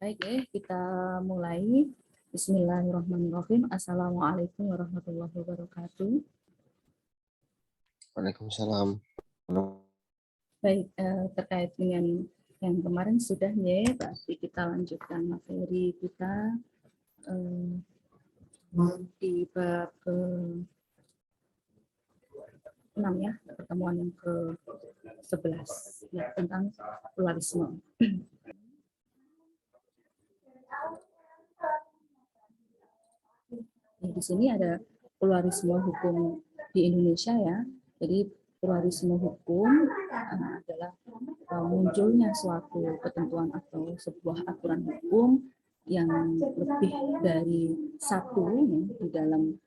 Baik, kita mulai. Bismillahirrahmanirrahim. Assalamualaikum warahmatullahi wabarakatuh. Waalaikumsalam. Baik, terkait dengan yang kemarin sudah ya, berarti kita lanjutkan materi kita di bab ke-6 ya, pertemuan yang ke-11 ya, tentang pluralisme. Di sini ada pluralisme hukum di Indonesia ya. Jadi pluralisme hukum adalah munculnya suatu ketentuan atau sebuah aturan hukum yang lebih dari satu ya, di dalam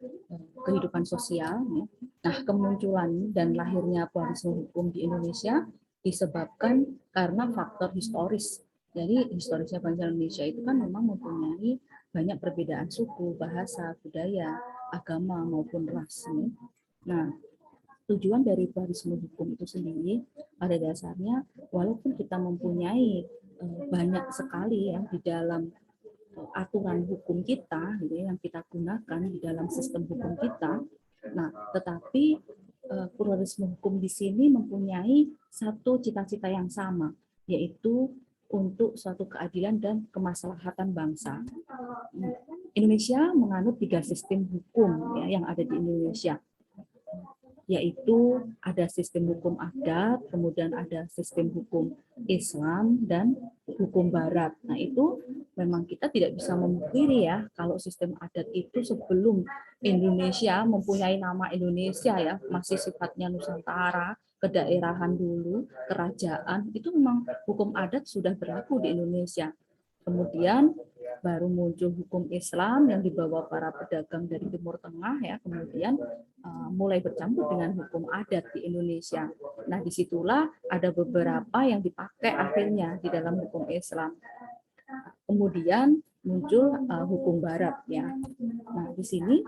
kehidupan sosial. Ya. Nah, kemunculan dan lahirnya pluralisme hukum di Indonesia disebabkan karena faktor historis. Jadi historisnya bangsa Indonesia itu kan memang mempunyai banyak perbedaan suku, bahasa, budaya, agama maupun ras. Nah, tujuan dari pluralisme hukum itu sendiri pada dasarnya walaupun kita mempunyai banyak sekali ya di dalam aturan hukum kita gitu ya, yang kita gunakan di dalam sistem hukum kita. Nah, tetapi pluralisme hukum di sini mempunyai satu cita-cita yang sama, yaitu untuk suatu keadilan dan kemaslahatan bangsa. Indonesia menganut 3 sistem hukum ya, yang ada di Indonesia, yaitu ada sistem hukum adat, kemudian ada sistem hukum Islam, dan hukum Barat. Nah, itu memang kita tidak bisa memungkiri ya, kalau sistem adat itu sebelum Indonesia mempunyai nama Indonesia ya, masih sifatnya Nusantara, kedaerahan dulu, kerajaan, itu memang hukum adat sudah berlaku di Indonesia. Kemudian baru muncul hukum Islam yang dibawa para pedagang dari Timur Tengah ya, kemudian mulai bercampur dengan hukum adat di Indonesia. Nah, disitulah ada beberapa yang dipakai akhirnya di dalam hukum Islam. Kemudian muncul hukum Barat ya. Nah, di sini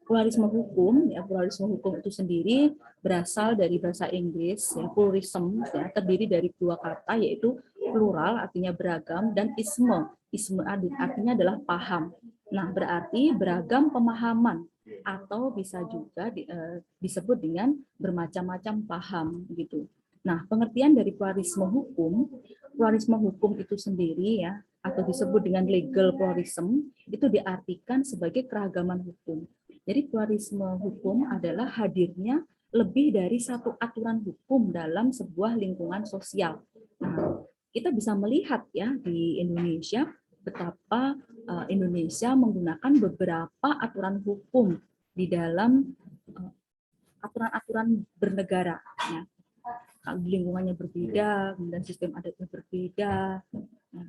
pluralisme hukum ya, pluralisme hukum itu sendiri berasal dari bahasa Inggris ya, pluralism ya, terdiri dari 2 kata, yaitu plural artinya beragam dan isme artinya adalah paham. Nah, berarti beragam pemahaman atau bisa juga disebut dengan bermacam-macam paham gitu. Nah, pengertian dari pluralisme hukum itu sendiri ya, atau disebut dengan legal pluralism, itu diartikan sebagai keragaman hukum. Jadi pluralisme hukum adalah hadirnya lebih dari satu aturan hukum dalam sebuah lingkungan sosial. Nah, kita bisa melihat ya di Indonesia betapa Indonesia menggunakan beberapa aturan hukum di dalam aturan-aturan bernegara. Ya. Lingkungannya berbeda, kemudian sistem adatnya berbeda. Nah,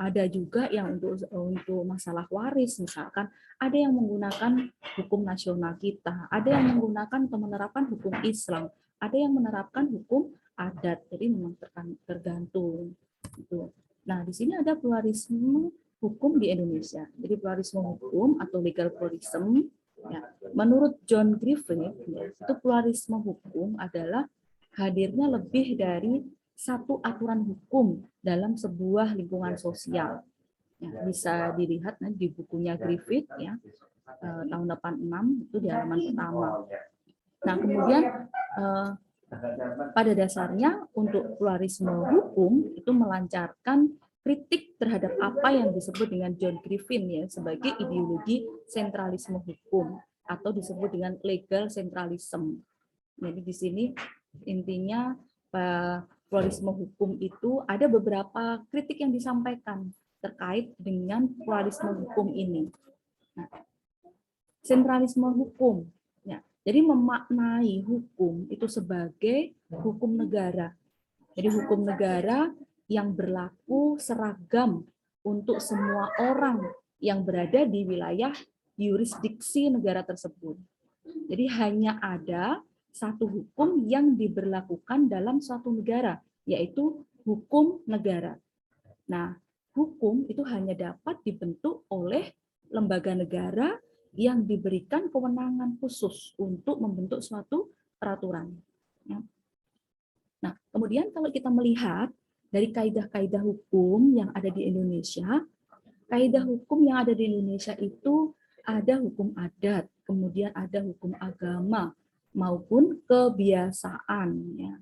ada juga yang untuk masalah waris, misalkan ada yang menggunakan hukum nasional kita, ada yang menggunakan atau menerapkan hukum Islam, ada yang menerapkan hukum adat. Jadi memang tergantung. Gitu. Nah, di sini ada pluralisme hukum di Indonesia. Jadi pluralisme hukum atau legal pluralism, ya, menurut John Griffith, ya, itu pluralisme hukum adalah hadirnya lebih dari satu aturan hukum dalam sebuah lingkungan sosial. Ya, bisa dilihat di bukunya Griffith ya, tahun 86 itu di halaman pertama. Nah, kemudian pada dasarnya untuk pluralisme hukum itu melancarkan kritik terhadap apa yang disebut dengan John Griffith ya sebagai ideologi sentralisme hukum atau disebut dengan legal centralism. Jadi di sini intinya pluralisme hukum itu ada beberapa kritik yang disampaikan terkait dengan pluralisme hukum ini. Nah, sentralisme hukum, ya, jadi memaknai hukum itu sebagai hukum negara. Jadi hukum negara yang berlaku seragam untuk semua orang yang berada di wilayah yurisdiksi negara tersebut. Jadi hanya ada satu hukum yang diberlakukan dalam suatu negara, yaitu hukum negara. Nah, hukum itu hanya dapat dibentuk oleh lembaga negara yang diberikan kewenangan khusus untuk membentuk suatu peraturan. Nah, kemudian kalau kita melihat dari kaidah-kaidah hukum yang ada di Indonesia. Kaidah hukum yang ada di Indonesia itu ada hukum adat, kemudian ada hukum agama maupun kebiasaan. Ya.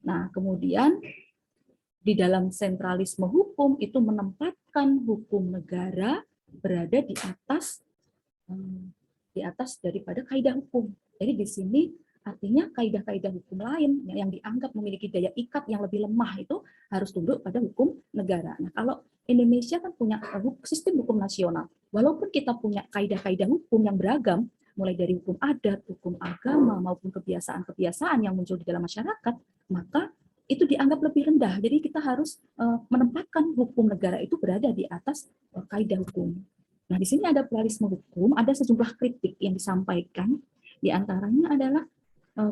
Nah, kemudian di dalam sentralisme hukum itu menempatkan hukum negara berada di atas daripada kaidah hukum. Jadi di sini artinya kaidah-kaidah hukum lain yang dianggap memiliki daya ikat yang lebih lemah itu harus tunduk pada hukum negara. Nah, kalau Indonesia kan punya sistem hukum nasional. Walaupun kita punya kaidah-kaidah hukum yang beragam, mulai dari hukum adat, hukum agama, maupun kebiasaan-kebiasaan yang muncul di dalam masyarakat, maka itu dianggap lebih rendah. Jadi kita harus menempatkan hukum negara itu berada di atas kaidah hukum. Nah, di sini ada pluralisme hukum, ada sejumlah kritik yang disampaikan. Di antaranya adalah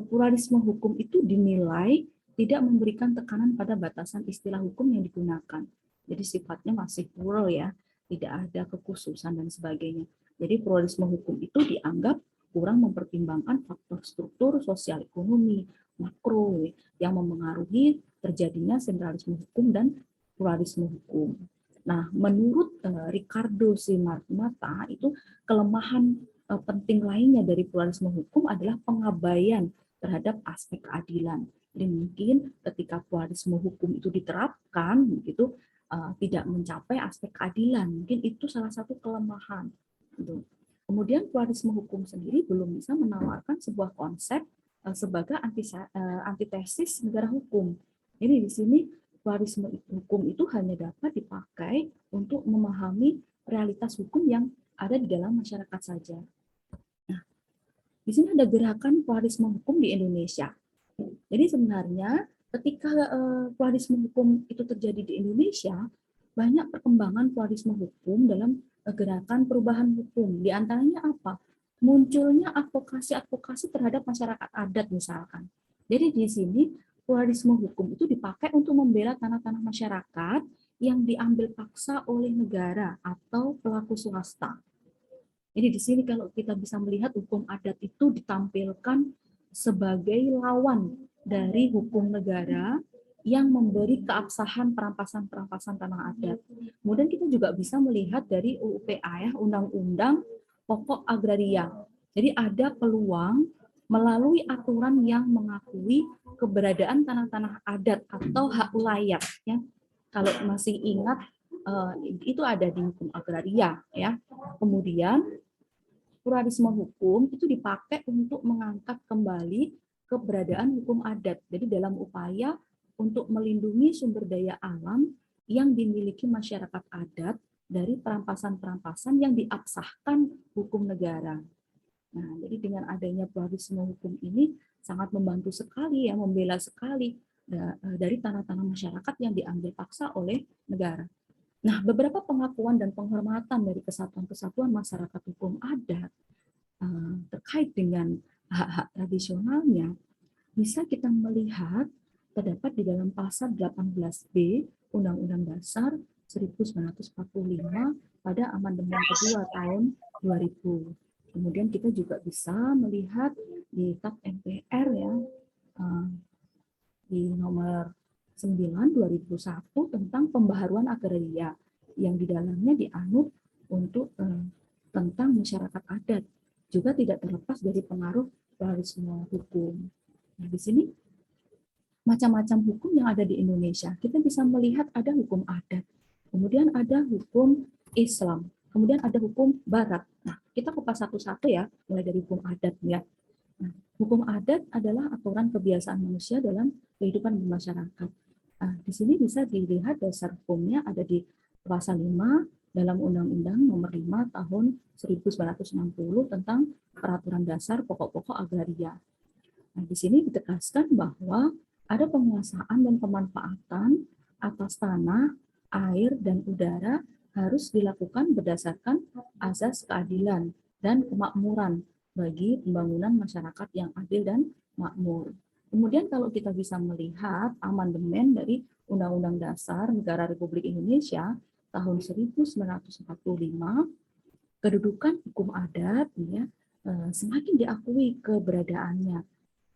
pluralisme hukum itu dinilai tidak memberikan tekanan pada batasan istilah hukum yang digunakan. Jadi sifatnya masih plural ya, tidak ada kekhususan dan sebagainya. Jadi pluralisme hukum itu dianggap kurang mempertimbangkan faktor struktur sosial ekonomi makro yang memengaruhi terjadinya sentralisme hukum dan pluralisme hukum. Nah, menurut Ricardo Simarmata itu kelemahan penting lainnya dari pluralisme hukum adalah pengabaian terhadap aspek keadilan. Jadi mungkin ketika pluralisme hukum itu diterapkan, begitu tidak mencapai aspek keadilan. Mungkin itu salah satu kelemahan. Gitu. Kemudian pluralisme hukum sendiri belum bisa menawarkan sebuah konsep sebagai antitesis negara hukum. Jadi di sini pluralisme hukum itu hanya dapat dipakai untuk memahami realitas hukum yang ada di dalam masyarakat saja. Nah, di sini ada gerakan pluralisme hukum di Indonesia. Jadi sebenarnya ketika pluralisme hukum itu terjadi di Indonesia, banyak perkembangan pluralisme hukum dalam gerakan perubahan hukum. Di antaranya apa? Munculnya advokasi-advokasi terhadap masyarakat adat misalkan. Jadi di sini pluralisme hukum itu dipakai untuk membela tanah-tanah masyarakat yang diambil paksa oleh negara atau pelaku swasta. Jadi di sini kalau kita bisa melihat hukum adat itu ditampilkan sebagai lawan dari hukum negara yang memberi keabsahan perampasan-perampasan tanah adat. Kemudian kita juga bisa melihat dari UPA ya, Undang-Undang Pokok Agraria. Jadi ada peluang melalui aturan yang mengakui keberadaan tanah-tanah adat atau hak layak. Ya. Kalau masih ingat itu ada di hukum agraria. Ya. Kemudian pluralisme hukum itu dipakai untuk mengangkat kembali keberadaan hukum adat. Jadi dalam upaya untuk melindungi sumber daya alam yang dimiliki masyarakat adat dari perampasan-perampasan yang diabsahkan hukum negara. Nah, jadi dengan adanya pluralisme hukum ini sangat membantu sekali ya, membela sekali dari tanah-tanah masyarakat yang diambil paksa oleh negara. Nah, beberapa pengakuan dan penghormatan dari kesatuan-kesatuan masyarakat hukum adat terkait dengan hak-hak tradisionalnya bisa kita melihat terdapat di dalam pasal 18B Undang-Undang Dasar 1945 pada amandemen kedua tahun 2000. Kemudian kita juga bisa melihat di TAP MPR ya, di nomor 9 2001 tentang pembaharuan agraria yang di dalamnya dianut untuk tentang masyarakat adat, juga tidak terlepas dari pengaruh pluralisme hukum. Nah, di sini macam-macam hukum yang ada di Indonesia. Kita bisa melihat ada hukum adat, kemudian ada hukum Islam, kemudian ada hukum Barat. Nah, kita kupas satu-satu ya, mulai dari hukum adat ya. Nah, hukum adat adalah aturan kebiasaan manusia dalam kehidupan bermasyarakat. Nah, di sini bisa dilihat dasar hukumnya ada di pasal 5 dalam Undang-Undang Nomor 5 Tahun 1960 tentang Peraturan Dasar Pokok-pokok Agraria. Nah, di sini ditegaskan bahwa ada penguasaan dan pemanfaatan atas tanah, air, dan udara harus dilakukan berdasarkan azas keadilan dan kemakmuran bagi pembangunan masyarakat yang adil dan makmur. Kemudian kalau kita bisa melihat amandemen dari Undang-Undang Dasar Negara Republik Indonesia tahun 1945, kedudukan hukum adat ya, semakin diakui keberadaannya.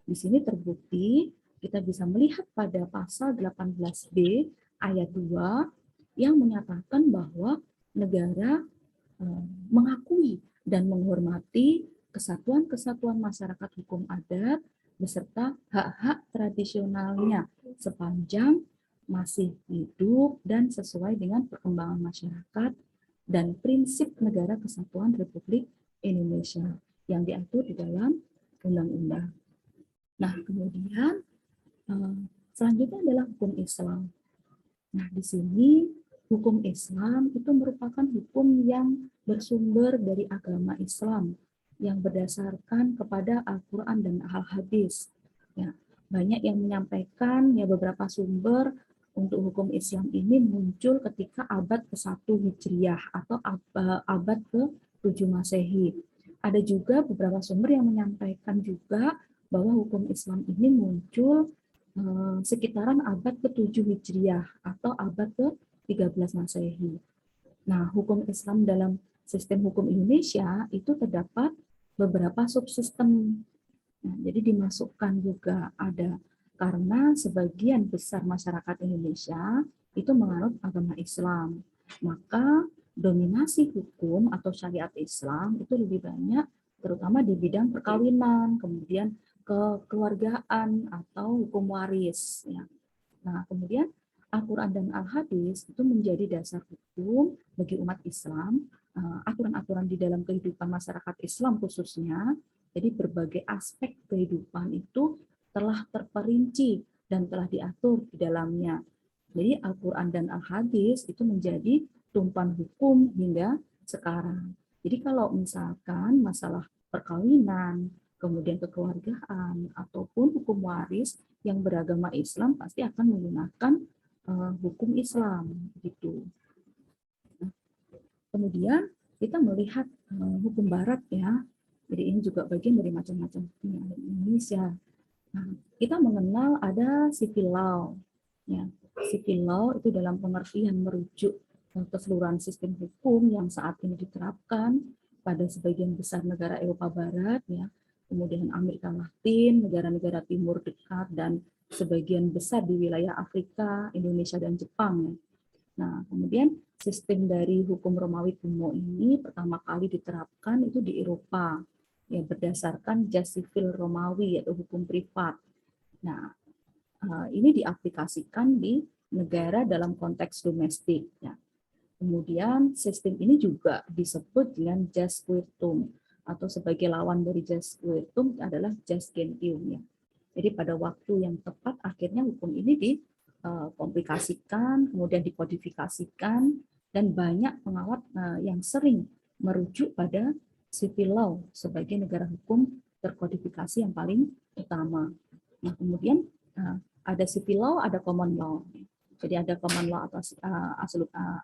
Di sini terbukti kita bisa melihat pada pasal 18B ayat 2 yang menyatakan bahwa negara mengakui dan menghormati kesatuan-kesatuan masyarakat hukum adat beserta hak-hak tradisionalnya sepanjang masih hidup dan sesuai dengan perkembangan masyarakat dan prinsip negara kesatuan Republik Indonesia yang diatur di dalam undang-undang. Nah, kemudian selanjutnya adalah hukum Islam. Nah, di sini hukum Islam itu merupakan hukum yang bersumber dari agama Islam yang berdasarkan kepada Al-Quran dan Al-Hadis. Ya, banyak yang menyampaikan ya beberapa sumber untuk hukum Islam ini muncul ketika abad ke-1 Hijriah atau abad ke-7 Masehi. Ada juga beberapa sumber yang menyampaikan juga bahwa hukum Islam ini muncul sekitaran abad ke-7 Hijriah atau abad ke-13 Masehi. Nah, hukum Islam dalam sistem hukum Indonesia itu terdapat beberapa subsistem. Nah, jadi dimasukkan juga ada karena sebagian besar masyarakat Indonesia itu menganut agama Islam. Maka dominasi hukum atau syariat Islam itu lebih banyak terutama di bidang perkawinan, kemudian kekeluargaan atau hukum waris. Ya. Nah, kemudian Al-Quran dan Al-Hadis itu menjadi dasar hukum bagi umat Islam, aturan-aturan di dalam kehidupan masyarakat Islam khususnya, jadi berbagai aspek kehidupan itu telah terperinci dan telah diatur di dalamnya. Jadi Al-Quran dan Al-Hadis itu menjadi tumpuan hukum hingga sekarang. Jadi kalau misalkan masalah perkawinan, kemudian kekeluargaan, ataupun hukum waris yang beragama Islam pasti akan menggunakan hukum Islam gitu. Kemudian kita melihat hukum Barat ya. Jadi ini juga bagian dari macam-macam Indonesia. Nah, kita mengenal ada civil law. Ya, civil law itu dalam pengertian merujuk keseluruhan sistem hukum yang saat ini diterapkan pada sebagian besar negara Eropa Barat, ya, kemudian Amerika Latin, negara-negara Timur Dekat, dan sebagian besar di wilayah Afrika, Indonesia, dan Jepang. Ya. Nah, kemudian sistem dari hukum Romawi kuno ini pertama kali diterapkan itu di Eropa, ya, berdasarkan jus civil Romawi yaitu hukum privat. Nah, ini diaplikasikan di negara dalam konteks domestik. Ya. Kemudian sistem ini juga disebut dengan jus virtum atau sebagai lawan dari jus virtum adalah jus gentium. Ya. Jadi pada waktu yang tepat akhirnya hukum ini dikomplikasikan, kemudian dikodifikasikan, dan banyak pengawat yang sering merujuk pada civil law sebagai negara hukum terkodifikasi yang paling utama. Nah, kemudian ada civil law, ada common law. Jadi ada common law atau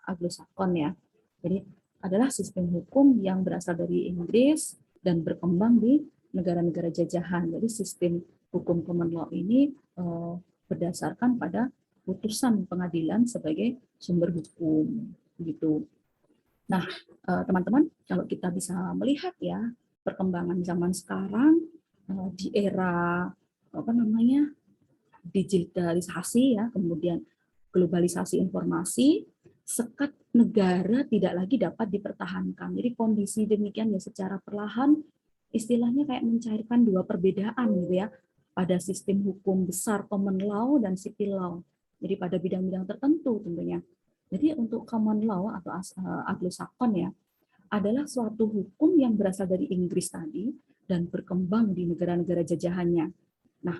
Anglo-Saxon ya. Jadi adalah sistem hukum yang berasal dari Inggris dan berkembang di negara-negara jajahan. Jadi sistem hukum common law ini berdasarkan pada putusan pengadilan sebagai sumber hukum gitu. Nah, teman-teman, kalau kita bisa melihat ya perkembangan zaman sekarang di era digitalisasi ya, kemudian globalisasi informasi, sekat negara tidak lagi dapat dipertahankan. Jadi kondisi demikian ya secara perlahan istilahnya kayak mencairkan dua perbedaan gitu ya pada sistem hukum besar common law dan civil law. Jadi pada bidang-bidang tertentu tentunya. Jadi untuk common law atau Anglo-Saxon ya adalah suatu hukum yang berasal dari Inggris tadi dan berkembang di negara-negara jajahannya. Nah,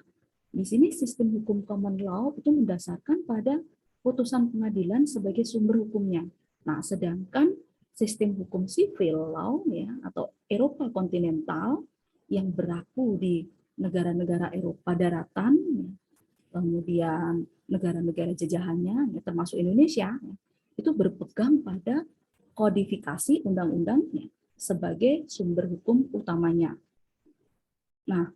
di sini sistem hukum common law itu mendasarkan pada putusan pengadilan sebagai sumber hukumnya. Nah, sedangkan sistem hukum civil law ya atau Eropa kontinental yang berlaku di negara-negara Eropa daratan, kemudian negara-negara jajahannya, ya, termasuk Indonesia, ya, itu berpegang pada kodifikasi undang-undangnya sebagai sumber hukum utamanya. Nah,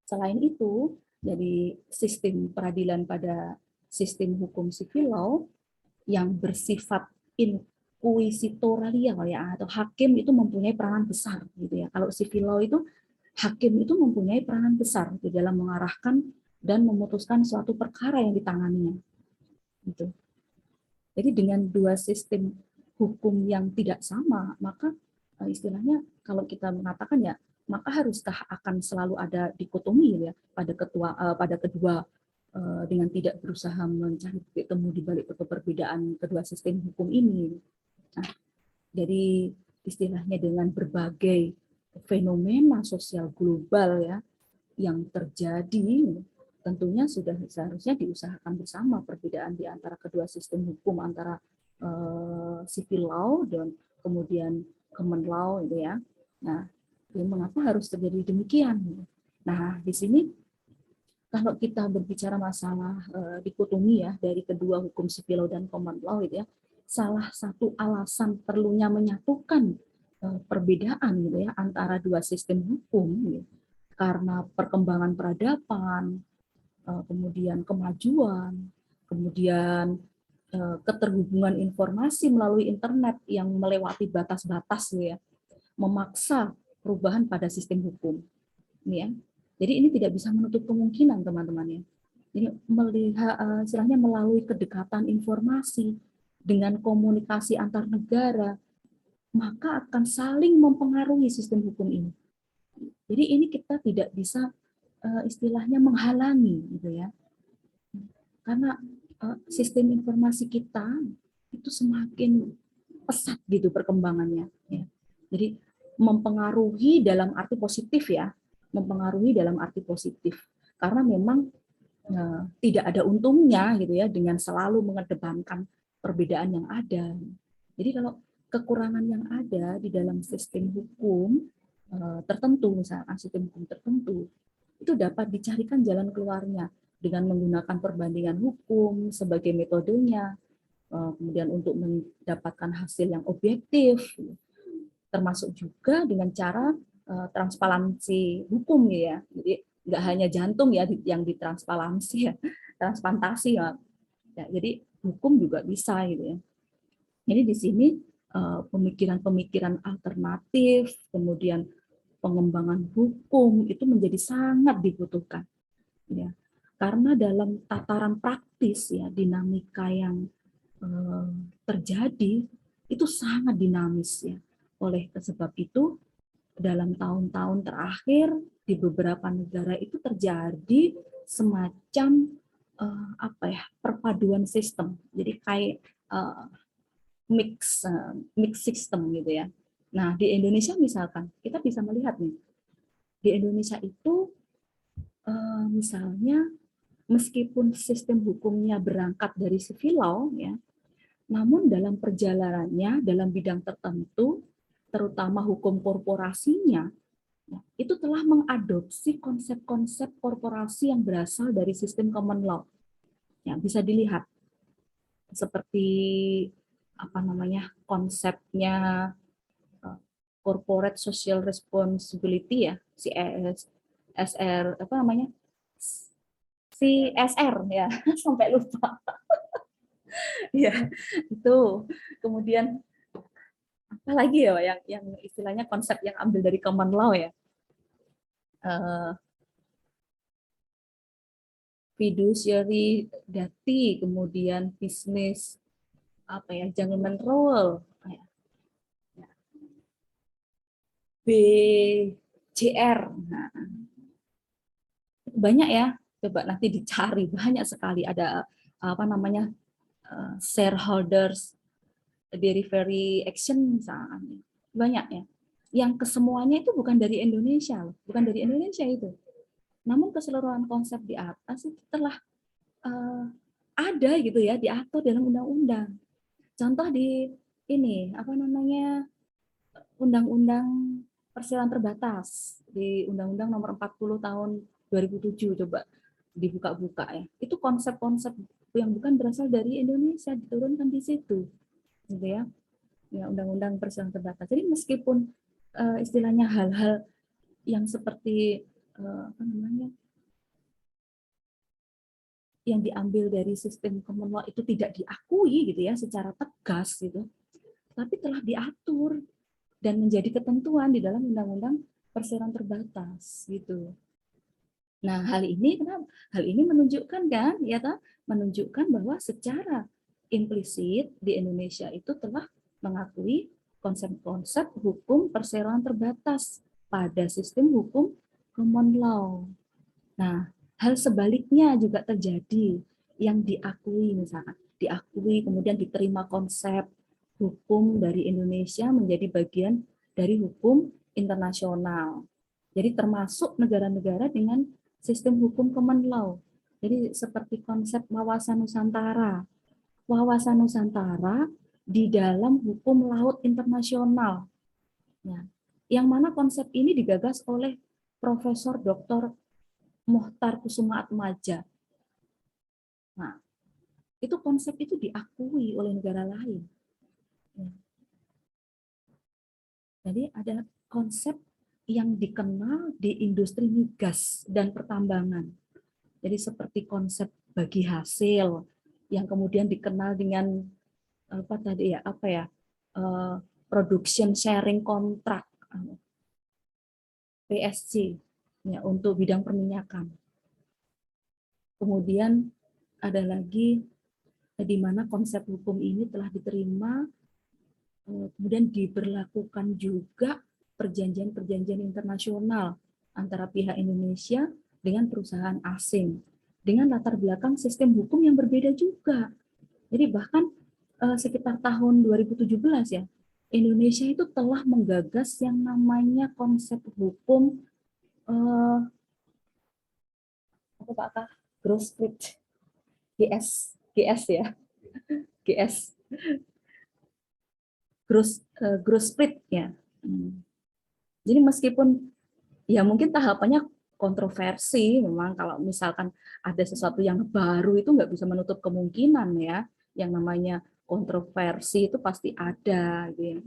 selain itu, dari sistem peradilan pada sistem hukum civil law yang bersifat inquisitorial ya atau hakim itu mempunyai peranan besar gitu ya. Kalau civil law itu hakim itu mempunyai peranan besar di dalam mengarahkan dan memutuskan suatu perkara yang ditanganinya. Gitu. Jadi dengan dua sistem hukum yang tidak sama, maka istilahnya kalau kita mengatakan ya, maka haruskah akan selalu ada dikotomi ya pada kedua dengan tidak berusaha mencari titik temu di balik perbedaan kedua sistem hukum ini. Nah, dari istilahnya dengan berbagai fenomena sosial global ya yang terjadi, tentunya sudah seharusnya diusahakan bersama perbedaan di antara kedua sistem hukum antara civil law dan kemudian common law itu ya. Nah, mengapa harus terjadi demikian? Nah, di sini kalau kita berbicara masalah dikotomi ya dari kedua hukum civil law dan common law itu ya, salah satu alasan perlunya menyatukan perbedaan gitu ya antara dua sistem hukum gitu, karena perkembangan peradaban, kemudian kemajuan, kemudian keterhubungan informasi melalui internet yang melewati batas-batas ya, memaksa perubahan pada sistem hukum. Ini ya. Jadi ini tidak bisa menutup kemungkinan teman-teman ya. Jadi melihat istilahnya melalui kedekatan informasi dengan komunikasi antar negara, maka akan saling mempengaruhi sistem hukum ini. Jadi ini kita tidak bisa istilahnya menghalangi gitu ya. Karena sistem informasi kita itu semakin pesat gitu perkembangannya. Ya. Jadi mempengaruhi dalam arti positif ya, mempengaruhi dalam arti positif. Karena memang tidak ada untungnya gitu ya dengan selalu mengedepankan perbedaan yang ada. Jadi kalau kekurangan yang ada di dalam sistem hukum tertentu, misalkan sistem hukum tertentu, itu dapat dicarikan jalan keluarnya dengan menggunakan perbandingan hukum sebagai metodenya, kemudian untuk mendapatkan hasil yang objektif, termasuk juga dengan cara transparansi hukum ya. Jadi nggak hanya jantung ya yang ditransparansi ya, transplantasi ya. Jadi hukum juga bisa gitu ya. Jadi di sini pemikiran-pemikiran alternatif, kemudian pengembangan hukum itu menjadi sangat dibutuhkan. Ya. Karena dalam tataran praktis ya dinamika yang terjadi itu sangat dinamis ya. Oleh sebab itu dalam tahun-tahun terakhir di beberapa negara itu terjadi semacam apa ya perpaduan sistem. Jadi kayak mix system gitu ya. Nah di Indonesia misalkan kita bisa melihat nih di Indonesia itu misalnya meskipun sistem hukumnya berangkat dari civil law ya, namun dalam perjalanannya dalam bidang tertentu, terutama hukum korporasinya, ya, itu telah mengadopsi konsep-konsep korporasi yang berasal dari sistem common law. Ya, bisa dilihat seperti apa namanya konsepnya corporate social responsibility ya, CSR apa namanya? CSR ya, sampai lupa. Ya, itu. Kemudian apa lagi ya yang istilahnya konsep yang ambil dari common law ya. Fiduciary duty, kemudian bisnis apa ya, gentleman rule, BJR. Nah, banyak ya, coba nanti dicari banyak sekali ada apa namanya shareholders delivery action misalnya. Banyak ya. Yang kesemuanya itu bukan dari Indonesia, bukan dari Indonesia itu. Namun keseluruhan konsep di atas itu telah ada gitu ya, diatur dalam undang-undang. Contoh di ini apa namanya undang-undang persiaran terbatas di Undang-Undang Nomor 40 Tahun 2007 coba dibuka-buka ya. Itu konsep-konsep yang bukan berasal dari Indonesia diturunkan di situ, gitu ya. Ya Undang-Undang persiaran terbatas. Jadi meskipun istilahnya hal-hal yang seperti apa namanya yang diambil dari sistem common law itu tidak diakui gitu ya secara tegas gitu, tapi telah diatur dan menjadi ketentuan di dalam undang-undang persiaran terbatas gitu. Nah, hal ini kenapa? Hal ini menunjukkan kan, ya toh, menunjukkan bahwa secara implisit di Indonesia itu telah mengakui konsep-konsep hukum perseroan terbatas pada sistem hukum common law. Nah, hal sebaliknya juga terjadi yang diakui misalkan, diakui kemudian diterima konsep hukum dari Indonesia menjadi bagian dari hukum internasional. Jadi termasuk negara-negara dengan sistem hukum common law. Jadi seperti konsep wawasan Nusantara. Wawasan Nusantara di dalam hukum laut internasional. Ya. Yang mana konsep ini digagas oleh Profesor Dr. Mohtar Kusuma Atmaja. Nah, itu konsep itu diakui oleh negara lain. Ya. Jadi ada konsep yang dikenal di industri migas dan pertambangan. Jadi seperti konsep bagi hasil yang kemudian dikenal dengan apa tadi ya, apa ya, production sharing contract, PSG, ya, untuk bidang perminyakan. Kemudian ada lagi di mana konsep hukum ini telah diterima, kemudian diberlakukan juga perjanjian-perjanjian internasional antara pihak Indonesia dengan perusahaan asing dengan latar belakang sistem hukum yang berbeda juga. Jadi bahkan sekitar tahun 2017 ya, Indonesia itu telah menggagas yang namanya konsep hukum apa Pak? Gross split, GS ya, GS, gross split ya. Jadi meskipun ya mungkin tahapannya kontroversi, memang kalau misalkan ada sesuatu yang baru itu nggak bisa menutup kemungkinan ya, yang namanya kontroversi itu pasti ada gitu.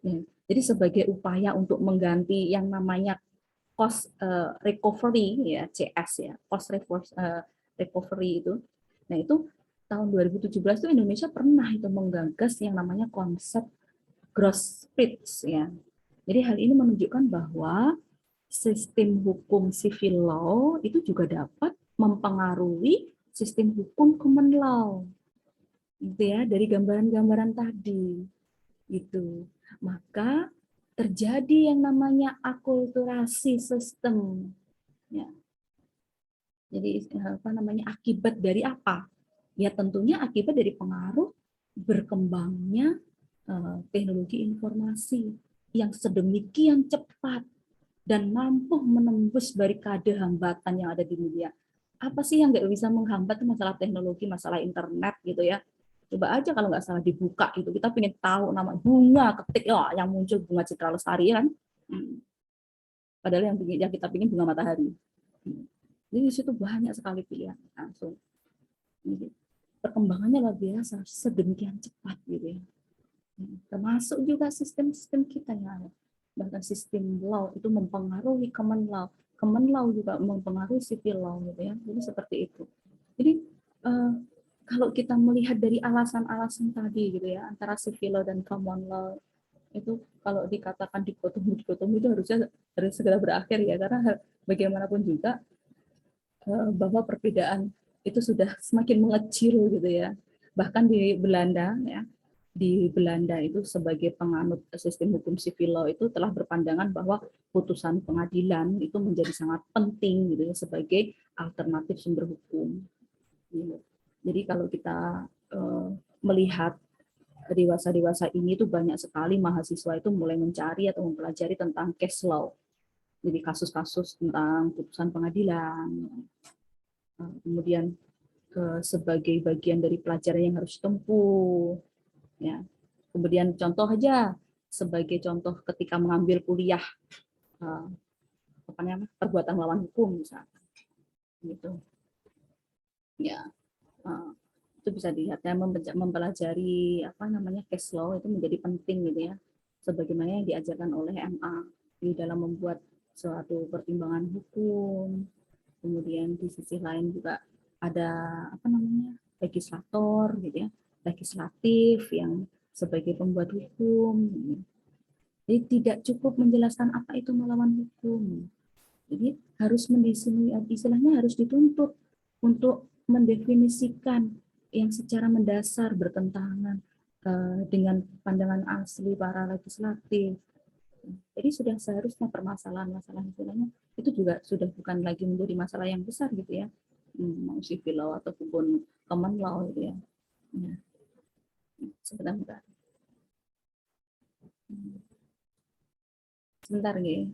Ya. Jadi sebagai upaya untuk mengganti yang namanya cost recovery ya, CS ya, cost recovery itu. Nah, itu tahun 2017 itu Indonesia pernah itu menggagas yang namanya konsep gross splits ya. Jadi hal ini menunjukkan bahwa sistem hukum civil law itu juga dapat mempengaruhi sistem hukum common law, gitu ya, dari gambaran-gambaran tadi, gitu. Maka terjadi yang namanya akulturasi sistem, ya. Jadi apa namanya, akibat dari apa? Ya tentunya akibat dari pengaruh berkembangnya teknologi informasi yang sedemikian cepat dan mampu menembus barikade hambatan yang ada di dunia. Apa sih yang nggak bisa menghambat masalah teknologi, masalah internet gitu ya. Coba aja kalau nggak salah dibuka gitu, kita pengen tahu nama bunga, ketik ya yang muncul bunga Citra Lestari kan. Padahal yang kita pengen bunga matahari. Jadi di situ banyak sekali pilihan langsung. Jadi, perkembangannya luar biasa, sedemikian cepat gitu ya. Termasuk juga sistem-sistem kita yang ada. Bahkan sistem law itu mempengaruhi common law juga mempengaruhi civil law gitu ya. Jadi seperti itu. Jadi kalau kita melihat dari alasan-alasan tadi gitu ya, antara civil law dan common law itu kalau dikatakan dikotomi itu harus segera berakhir ya, karena bagaimanapun juga bahwa perbedaan itu sudah semakin mengecil gitu ya. Bahkan di Belanda ya, di Belanda itu sebagai penganut sistem hukum civil law itu telah berpandangan bahwa putusan pengadilan itu menjadi sangat penting gitu ya sebagai alternatif sumber hukum. Gitu. Jadi kalau kita melihat dewasa-dewasa ini tuh banyak sekali mahasiswa itu mulai mencari atau mempelajari tentang case law. Jadi kasus-kasus tentang putusan pengadilan. Kemudian sebagai bagian dari pelajaran yang harus ditempuh. Ya. Kemudian contoh aja, sebagai contoh ketika mengambil kuliah apa namanya, perbuatan melawan hukum misalnya, gitu. Ya, itu bisa dilihat ya, mempelajari apa namanya case law itu menjadi penting gitu ya, sebagaimana yang diajarkan oleh MA di dalam membuat suatu pertimbangan hukum. Kemudian di sisi lain juga ada apa namanya legislator gitu ya, legislatif yang sebagai pembuat hukum. Jadi tidak cukup menjelaskan apa itu melawan hukum, Jadi harus istilahnya harus dituntut untuk mendefinisikan yang secara mendasar bertentangan dengan pandangan asli para legislatif. Jadi sudah seharusnya permasalahan-masalah istilahnya itu juga sudah bukan lagi menjadi masalah yang besar gitu ya, mau civil law ataupun common law gitu ya. Ya, sebentar, sebentar nih.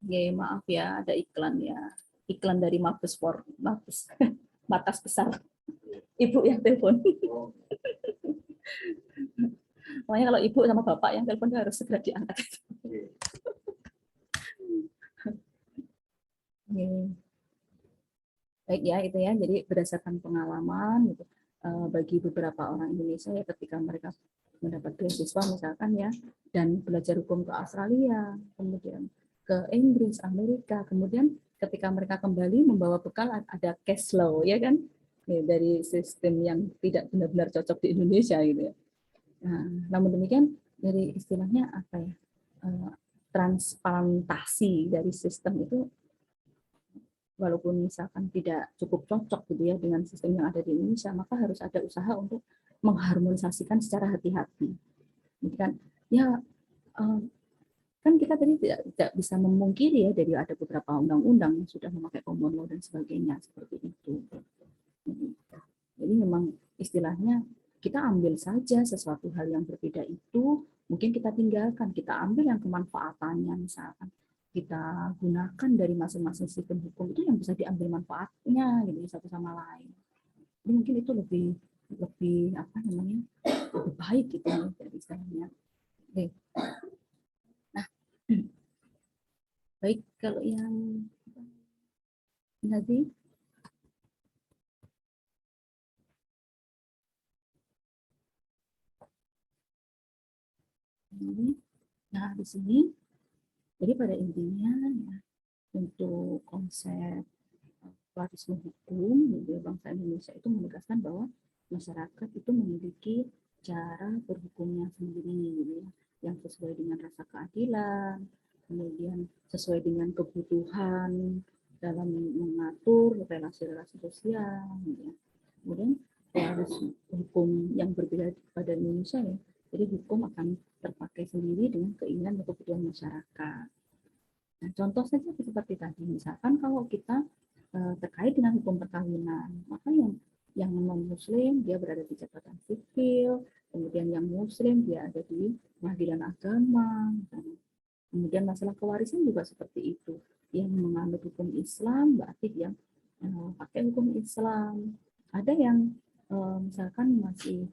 Ya, maaf ya, ada iklan ya. Iklan dari Mabes Markas Besar. Ibu yang telepon. Makanya kalau ibu sama bapak yang telepon harus segera diangkat. Baik ya, itu ya. Jadi berdasarkan pengalaman gitu, bagi beberapa orang Indonesia ya ketika mereka mendapat beasiswa misalkan ya, dan belajar hukum ke Australia, kemudian ke Inggris, Amerika, kemudian ketika mereka kembali membawa bekal ada cash flow ya kan, ya, dari sistem yang tidak benar-benar cocok di Indonesia gitu ya. Nah, namun demikian dari istilahnya apa ya, transplantasi dari sistem itu walaupun misalkan tidak cukup cocok gitu ya dengan sistem yang ada di Indonesia, maka harus ada usaha untuk mengharmonisasikan secara hati-hati. Jadi kan ya kan kita tadi tidak bisa memungkiri ya dari ada beberapa undang-undang yang sudah memakai common law dan sebagainya seperti itu. Jadi memang istilahnya kita ambil saja sesuatu hal yang berbeda itu, mungkin kita tinggalkan, kita ambil yang kemanfaatannya misalkan kita gunakan dari masing-masing sistem hukum itu yang bisa diambil manfaatnya gitu satu sama lain. Jadi mungkin itu lebih lebih apa namanya lebih baik gitu ya dari istilahnya. Oke. Nah, baik kalau yang tadi ini, nah di sini jadi pada intinya ya, untuk konsep pluralisme hukum gitu ya, bangsa Indonesia itu menegaskan bahwa masyarakat itu memiliki cara berhukumnya sendiri gitu ya, yang sesuai dengan rasa keadilan, kemudian sesuai dengan kebutuhan dalam mengatur relasi-relasi sosial gitu ya. Kemudian harus hukum yang berbeda pada Indonesia ya, jadi hukum akan terpakai sendiri dengan keinginan dan kebutuhan masyarakat. Nah, contoh saja seperti tadi, misalkan kalau kita terkait dengan hukum perkawinan, maka yang non Muslim dia berada di catatan sipil, kemudian yang Muslim dia ada di pengadilan agama, kemudian masalah kewarisan juga seperti itu. Yang menganut hukum Islam berarti yang pakai hukum Islam. Ada yang misalkan masih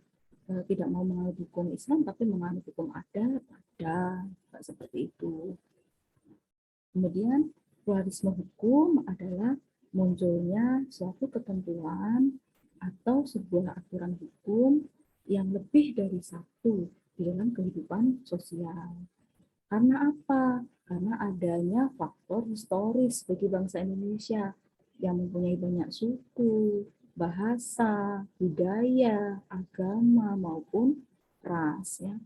tidak mau menganut hukum Islam tapi menganut hukum adat, ada seperti itu. Kemudian pluralisme hukum adalah munculnya suatu ketentuan atau sebuah aturan hukum yang lebih dari satu di dalam kehidupan sosial. Karena apa? Karena adanya faktor historis bagi bangsa Indonesia yang mempunyai banyak suku, bahasa, budaya, agama maupun ras ya.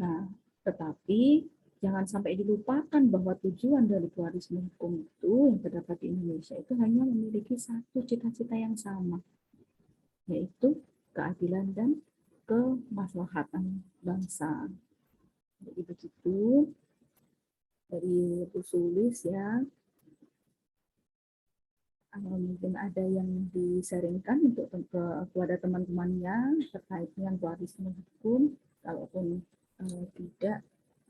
Nah, tetapi jangan sampai dilupakan bahwa tujuan dari pluralisme hukum itu yang terdapat di Indonesia itu hanya memiliki satu cita-cita yang sama, yaitu keadilan dan kemaslahatan bangsa. Jadi begitu dari usulis ya. Mungkin ada yang disaringkan untuk kepada teman-temannya terkait dengan pluralisme hukum, kalaupun Tidak,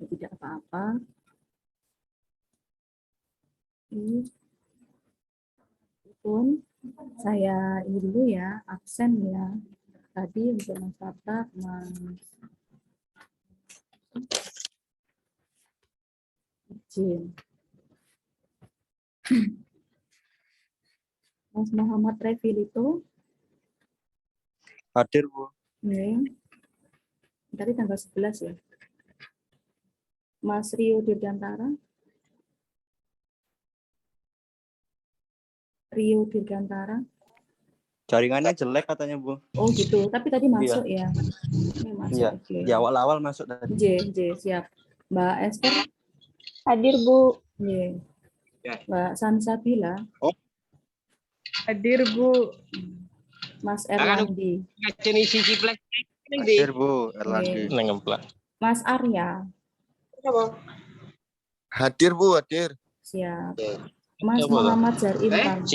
tidak apa-apa. Ini pun saya ini dulu ya, absen ya. Tadi untuk Mas Tata, Mas Jin. Mas Muhammad Revil Hadir, Bu. ini tadi tanggal 11 ya. Mas Rio Dirgantara. Rio Dirgantara. Jaringannya jelek katanya, Bu. Oh gitu, tapi tadi masuk ya. Ini masuk, Iya. oke. Di awal-awal masuk tadi. J, siap. Mbak Esther. Hadir, Bu. J. Mbak Sansabila. Hadir, Bu. Mas Erlandi. Hadir, Bu. Erlandi. Mas Arya. Hadir, Bu. Hadir. Siap. Mas Muhammad Zarintan.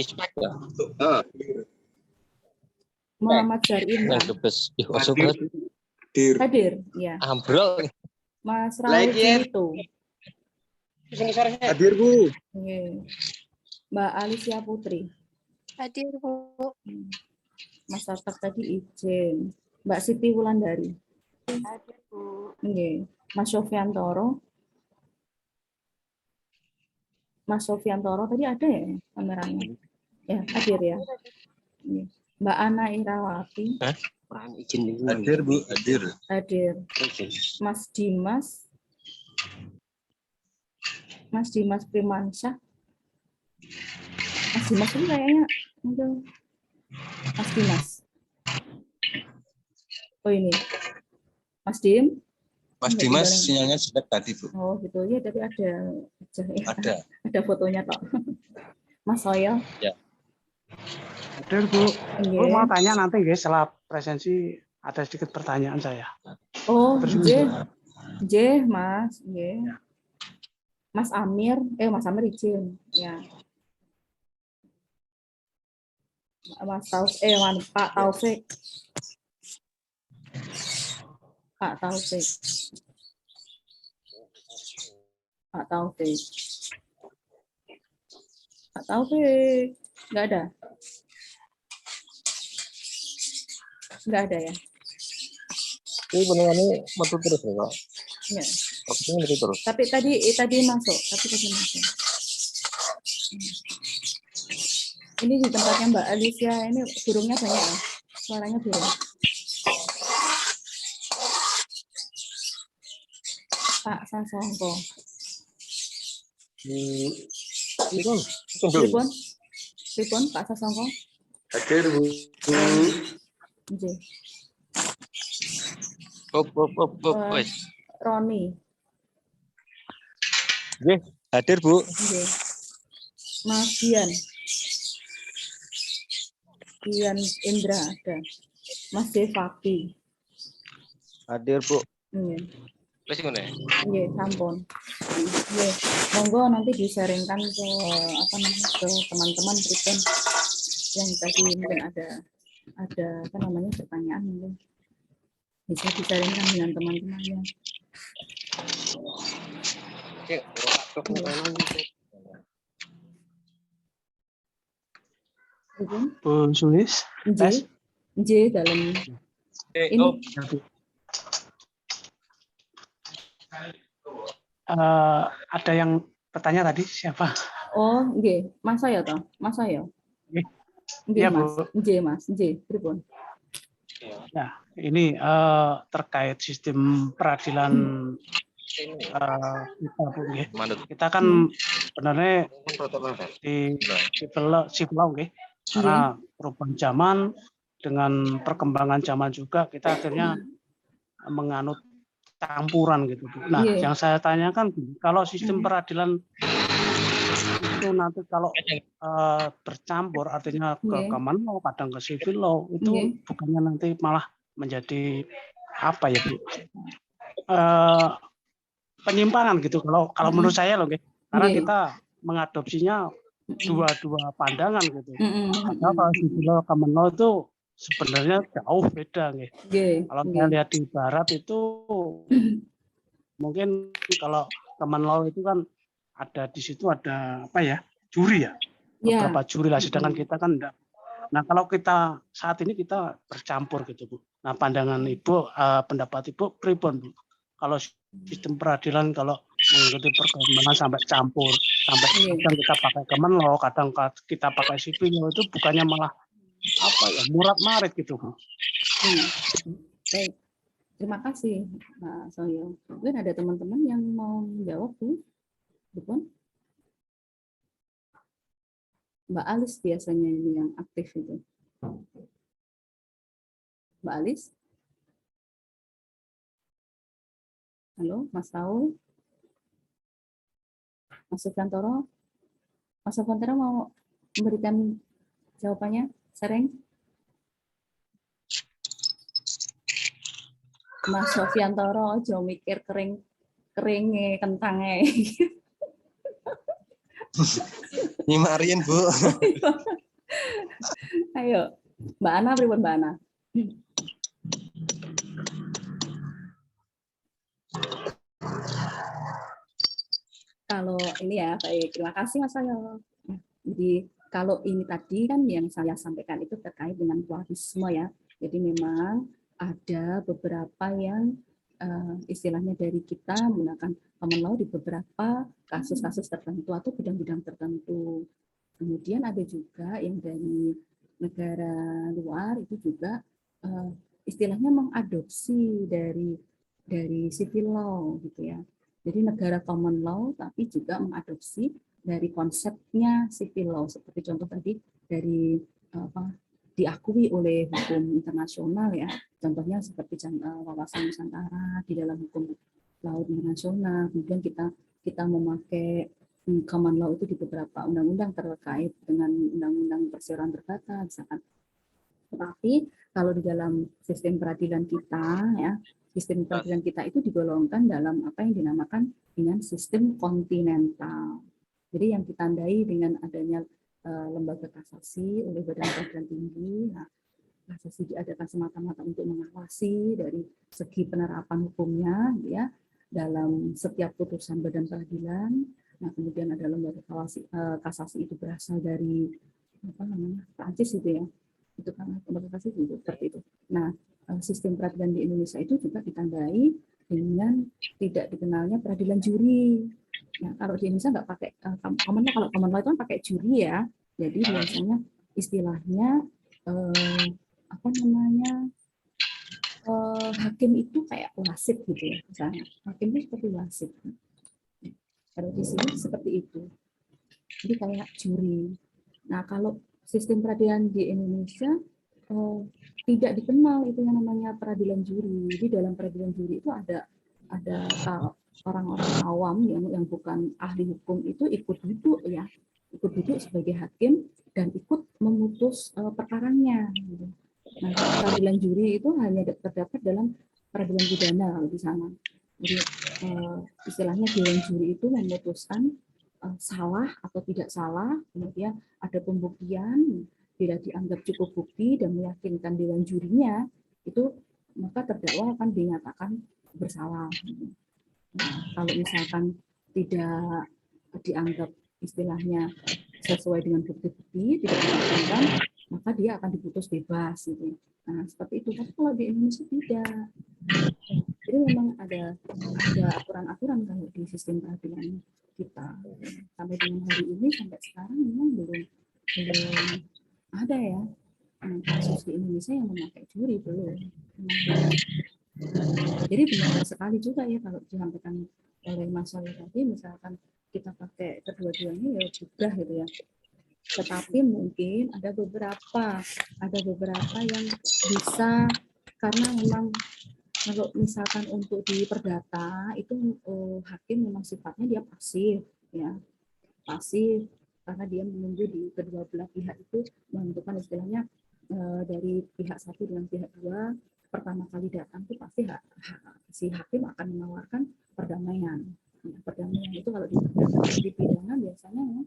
Muhammad Zarintan. Hadir, ya. Mas Raul Jilito. Hadir, Bu. Oke. Mbak Alicia Putri. Hadir, Bu. Mas Tatak tadi izin. Mbak Siti Wulandari. Hadir, Bu. Oke. Mas Sofiantoro. Mas Sofiantoro tadi ada ya kameranya? Ya, hadir ya. Oke. Mbak Ana Irawati. Hadir, Bu. Hadir. Hadir. Mas Dimas. Mas Dimas Primansyah. Mas Dimas ini kayaknya enggak. Mas Dimas. Oh ini. Mas Dim. Mas Dimas sinyalnya jelek tadi, Bu. Oh gitu ya, tapi ada. Ada. Ada fotonya kok. Mas Soyo. Ya. Hadir, Bu. Iya. Bu mau tanya nanti guys setelah presensi ada sedikit pertanyaan saya. Oh, Terus, J, Mas. Iya. Mas Amir, Mas Amir izin. Ya. Mas Taufik, Pak Taufik. Pak Taufik. Pak Taufik. Pak Taufik. Enggak ada. Enggak ada ya. Ini pendengarnya metu terus ya, Pak. Ya. Waktunya metu terus. Tapi tadi masuk. Ini di tempatnya Mbak Alicia, ini burungnya banyak ya. Suaranya burung. Pak Sasongko. Pripun Pak Sasongko? Hadir, Bu. Nggih. Wes. Roni. Nggih, hadir, Bu. Nggih. Mas Dian Indra ada. Mas Devaki. Hadir, Bu. Nggih. Wes ngene. Nggih, sampun. Nggih, monggo nanti di-sharingkan ke ke teman-teman pripun yang tadi mungkin ada pertanyaan mungkin bisa di-sharingkan dengan teman-temannya. Bu Sulis, tes. Nggih, dalam ini ada yang bertanya tadi siapa? oh, nggih, Mas saya toh, Mas saya. Nggih. Nggih, Ya, Mas. Bu. Nggih, pripun? Nah, ini terkait sistem peradilan kita, Bu. Nggih. Kita kan sebenarnya di civil law, nggih. Karena perubahan zaman dengan perkembangan zaman juga kita akhirnya menganut campuran gitu, Bu. Nah, yang saya tanyakan kalau sistem peradilan itu nanti kalau bercampur artinya ke common law, kadang ke civil law, itu bukannya nanti malah menjadi apa ya, Bu? Penyimpangan gitu kalau menurut saya loh, karena kita mengadopsinya dua pandangan gitu. Kalau civil law, common law itu sebenarnya jauh beda, kalau saya lihat di barat itu mungkin kalau common law itu kan ada di situ ada apa ya, juri ya, Ya. beberapa juri lah, sedangkan kita kan enggak. Nah, kalau kita saat ini kita bercampur gitu, Bu. Nah, pandangan Ibu, pendapat Ibu pripun, Bu? Kalau sistem peradilan kalau mengikuti perkembangan sampai campur, sampai kadang kita pakai common law, kadang kita pakai civil law, itu bukannya malah apa ya, murat-marit gitu, Bu. Baik, terima kasih Pak Soyo. Mungkin ada teman-teman yang mau menjawab, Bu? Bukan? Mbak Alis biasanya ini yang aktif itu. Mbak Alis? Halo, Mas Raul? Mas Sufyantoro? Mas Sufyantoro mau memberikan jawabannya? Sering? Mas Sofyantoro, ojo mikir keringnya kentangnya. Nyimarin, Bu. Ayo, Mbak Ana, pripun Mbak Ana? Kalau ini ya, baik. Terima kasih Mas Ayo. Jadi kalau ini tadi kan yang saya sampaikan itu terkait dengan pluralisme ya. Jadi memang ada beberapa yang istilahnya dari kita menggunakan common law di beberapa kasus-kasus tertentu atau bidang-bidang tertentu. Kemudian ada juga yang dari negara luar itu juga istilahnya mengadopsi dari civil law gitu ya. Jadi negara common law tapi juga mengadopsi dari konsepnya civil law, seperti contoh tadi dari diakui oleh hukum internasional ya, contohnya seperti wawasan Nusantara di dalam hukum laut internasional. Kemudian kita memakai common law itu di beberapa undang-undang terkait dengan undang-undang perseroan perdata misalkan. Tetapi kalau di dalam sistem peradilan kita ya, sistem peradilan kita itu digolongkan dalam apa yang dinamakan dengan sistem kontinental. Jadi yang ditandai dengan adanya lembaga kasasi oleh Badan Peradilan Tinggi. Nah, kasasi diadakan semata-mata untuk mengawasi dari segi penerapan hukumnya, ya, dalam setiap putusan Badan Peradilan. Nah, kemudian ada lembaga kasasi itu berasal dari apa namanya, Prancis itu ya, itu kan lembaga kasasi itu seperti itu. Nah, sistem peradilan di Indonesia itu juga ditandai dengan tidak dikenalnya peradilan juri. Nah, kalau di Indonesia nggak pakai common law, kalau common law itu kan pakai juri ya. Jadi biasanya istilahnya apa namanya hakim itu kayak wasit gitu ya, misalnya hakim itu seperti wasit. Kalau di sini seperti itu. Jadi kayak juri. Nah, kalau sistem peradilan di Indonesia tidak dikenal itu yang namanya peradilan juri. Jadi dalam peradilan juri itu ada orang-orang awam yang bukan ahli hukum itu ikut duduk ya, ikut duduk sebagai hakim dan ikut memutus perkaranya. Nah, peradilan juri itu hanya terdapat dalam peradilan pidana di sana. Jadi istilahnya dewan juri itu memutuskan salah atau tidak salah, kemudian ada pembuktian, bila dianggap cukup bukti dan meyakinkan dewan jurinya, itu maka terdakwa akan dinyatakan bersalah. Nah, kalau misalkan tidak dianggap istilahnya sesuai dengan bukti-bukti, tidak diyakinkan, maka dia akan diputus bebas. Gitu. Nah, seperti itu. Tapi kalau di Indonesia tidak. Jadi memang ada aturan-aturan kalau di sistem peradilan kita. Sampai dengan hari ini, sampai sekarang memang belum ada ya kasus di Indonesia yang memakai juri, belum. Jadi benar sekali juga ya kalau disampaikan oleh Mas Soleh tadi, misalkan kita pakai kedua-duanya ya sudah gitu ya. Tetapi mungkin ada beberapa yang bisa, karena memang kalau misalkan untuk di perdata itu hakim memang sifatnya dia pasif ya, pasif karena dia menunggu di kedua belah pihak itu menentukan istilahnya dari pihak satu dengan pihak dua. Pertama kali datang itu pasti si hakim akan menawarkan perdamaian. Nah, perdamaian itu kalau di pidana biasanya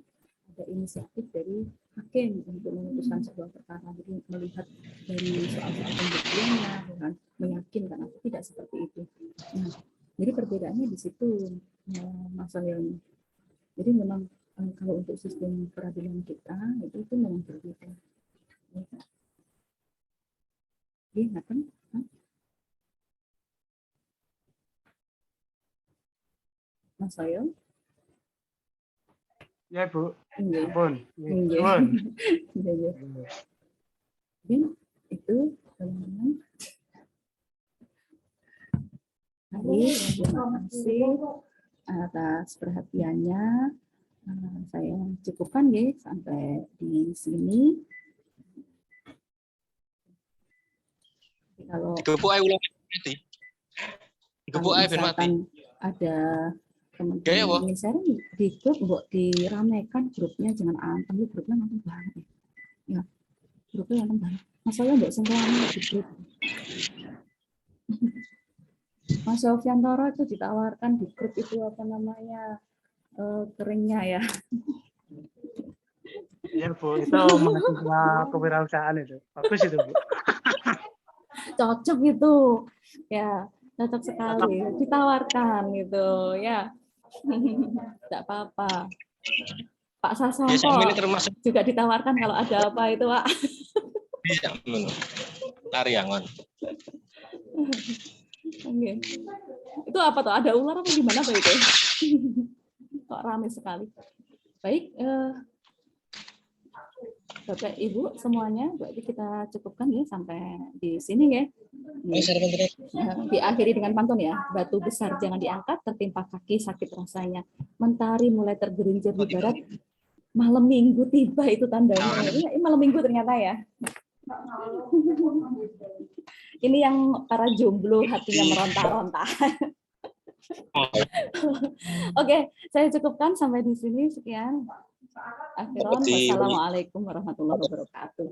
ada inisiatif dari hakim untuk memutuskan sebuah perkara. Jadi melihat dari soal-soal pembuktiannya dengan meyakinkan atau tidak seperti itu. Nah, Jadi perbedaannya di situ, Mas Leon. Jadi memang kalau untuk sistem peradilan kita itu memang berbeda. Iya, kan? Mas Leon? Ya, Bu. Iya. Ampun. Iya. Ampun. Iya. Jadi itu teman-teman. Baik, terima kasih atas perhatiannya. Saya cukupkan ya sampai di sini. Kalau misalkan ada teman-teman ini share di grup, mbok diramekan grupnya, jangan anteng, grupnya anteng banget ya. Grupnya anteng banget. Masalah mbok sing rame di grup. Mas Sofiantoro itu ditawarkan di grup itu apa namanya, keringnya ya. Iya, Bu, itu mahasiswa kewirausahaan itu. Bagus itu, Bu. Cocok itu. Ya, cocok sekali. Ditawarkan gitu ya. Tidak apa-apa. Pak Sasongko juga ditawarkan kalau ada apa itu, Pak. Iya, Tariangon. Oke. Itu apa tuh? Ada ular apa gimana Pak itu? Kok ramai sekali. Baik, Bapak Ibu semuanya, berarti kita cukupkan ya sampai di sini ya. Diakhiri dengan pantun ya. Batu besar jangan diangkat, tertimpa kaki sakit rasanya. Mentari mulai tergelincir di barat, malam minggu tiba itu tandanya. Ini malam minggu ternyata ya. Ini yang para jomblo hatinya meronta-ronta. Oke, saya cukupkan sampai di sini. Sekian. Akhiran, wassalamualaikum warahmatullahi wabarakatuh.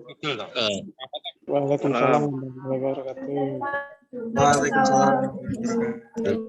Waalaikumsalam warahmatullahi wabarakatuh. Waalaikumsalam.